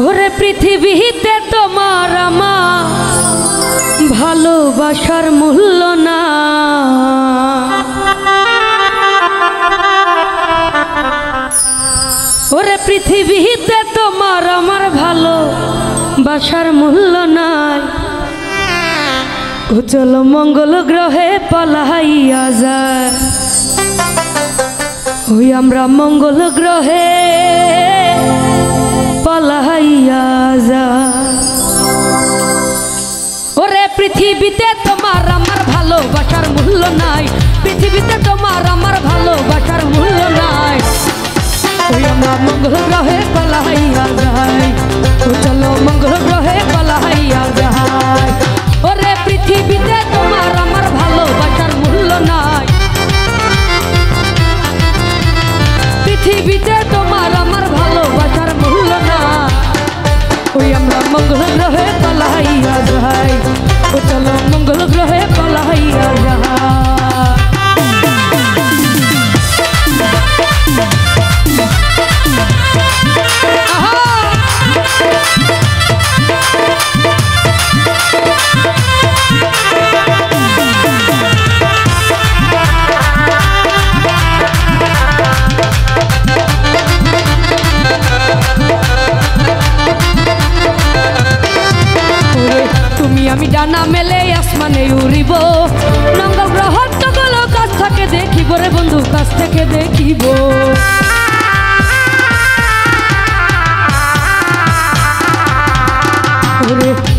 ওরে পৃথিবীতে তোমার আমার ভালোবাসার মূল্য না। ওরে পৃথিবীতে তোমার আমার ভালোবাসার মূল্য নাই। ও চলো মঙ্গল গ্রহে পালাইয়া যায়, ওই আমরা মঙ্গল গ্রহে পালাইয়া যায়। ওরে পৃথিবীতে তোমার আমার ভালোবাসার মূল্য নাই, পৃথিবীতে তোমার আমার ভালোবাসার মূল্য নাই। ওই আমরা মঙ্গল গ্রহে পালাইয়া যাই, ও চলো মঙ্গল গ্রহে পালাইয়া যাই। ওরে পৃথিবীতে তোমার আমার ভালোবাসার মূল্য নাই, পৃথিবীতে তোমার আমার ভালোবাসার মূল্য নাই। ওই আমরা মঙ্গল গ্রহে পালাইয়া যাই, ও চলো মঙ্গল গ্রহে পালাইয়া যাই। আমি ডানা মেলে আসমানে উড়িব, মঙ্গল গ্রহ গুলো কাছ থেকে দেখিব রে বন্ধু, কাছ থেকে দেখিব।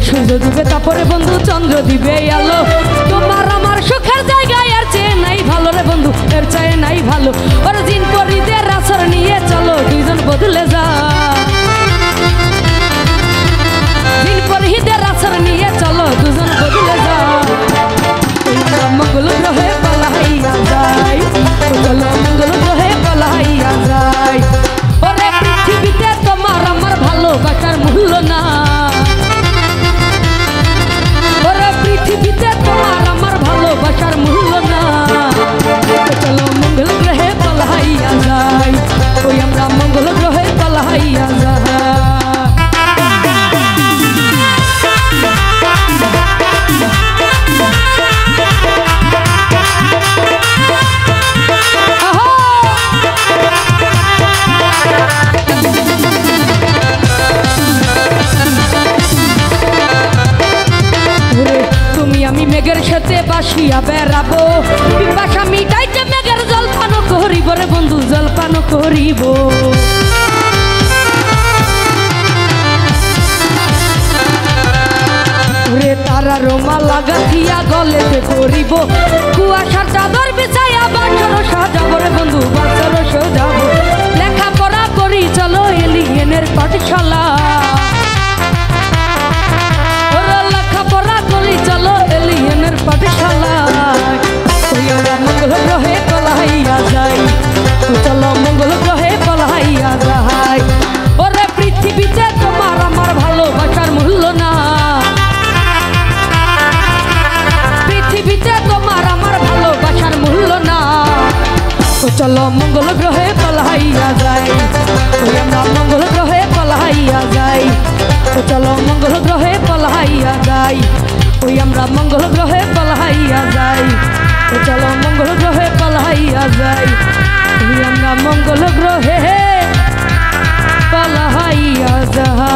সূর্য দিবে তারপরে বন্ধু চন্দ্র দিবে আলো, তোমার আমার সুখের জায়গায় এর চেয়ে নাই ভালো রে বন্ধু, এর চেয়ে নাই ভালো। ওর দিন পরিদের আছর নিয়ে চলো দুইজন বদলে যা, দিন পরিদের আছর নিয়ে চলো দুজন বদলে যা। মঙ্গল গ্রহে পালাইয়া যাই, চলো মঙ্গল গ্রহে পালাইয়া যাই। ওরে পৃথিবীতে তোমার আমার ভালোবাসার মূল্য না, ওরে পৃথিবীতে তোমার আমার ভালোবাসার মূল্য না। চলো মঙ্গল গ্রহে পালাইয়া যাই, ওই আমরা মঙ্গল গ্রহে পালাইয়া যাই। আমি মেঘের সাথে বাসিয়া বেড়াবো, পিপাসা মিটাইতে মেঘের জলপান করিব রে বন্ধু, জলপান করিব। রে তারা রোমা লাগাতিয়া গলেতে করিব, কুয়াশার চাদর বিছাইয়া বাছর সাজাব রে বন্ধু, বাছর সাজাব। লেখাপড়া করি চলো এলিয়েনের পাঠশালা, লেখাপড়া করি চলো এলিয়েনের পাঠশালায়। ওই আমরা মঙ্গল গ্রহে পালাইয়া যাই, চলো মঙ্গল গ্রহে পালাইয়া যাই। ওরে পৃথিবীতে তোমার আমার ভালোবাসার মূল্য না, পৃথিবীতে তোমার আমার ভালোবাসার মূল্য না। চলো মঙ্গল গ্রহে পালাইয়া যাই, ওই আমরা মঙ্গল গ্রহে পালাইয়া যাই। চলো মঙ্গল গ্রহে পালাইয়া যাই, ওই আমরা মঙ্গল গ্রহে পালাইয়া যাই। চলো মঙ্গল গ্রহে পালাইয়া যাই, ওই আমরা মঙ্গল গ্রহে পালাইয়া যাই।